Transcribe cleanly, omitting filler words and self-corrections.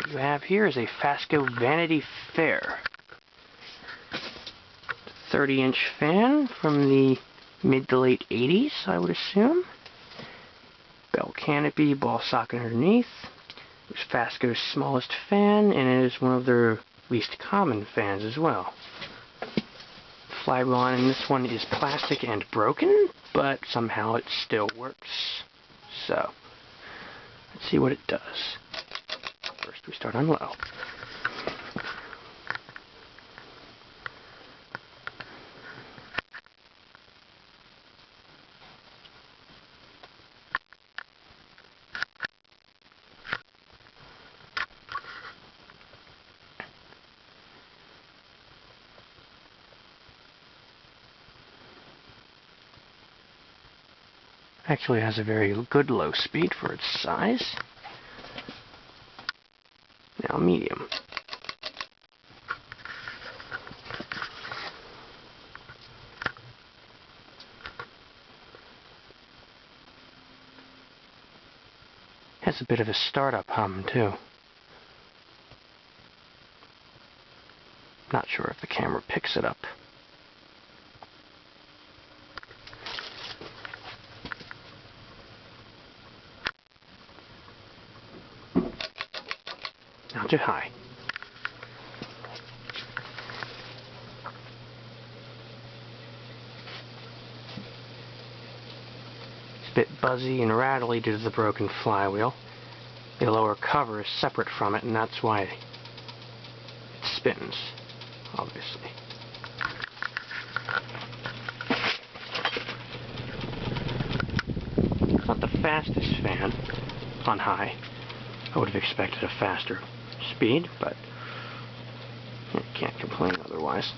What you have here is a Fasco Vanity Fair. 30-inch fan from the mid to late 80s, I would assume. Bell canopy, ball socket underneath. It was Fasco's smallest fan, and it is one of their least common fans as well. Flywheel on in this one is plastic and broken, but somehow it still works. So, let's see what it does. First we start on low. Actually has a very good low speed for its size. Now medium. Has a bit of a startup hum too. Not sure if the camera picks it up. Not too high. It's a bit buzzy and rattly due to the broken flywheel. The lower cover is separate from it, and that's why it spins, obviously. It's not the fastest fan on high. I would have expected a faster speed, but can't complain otherwise.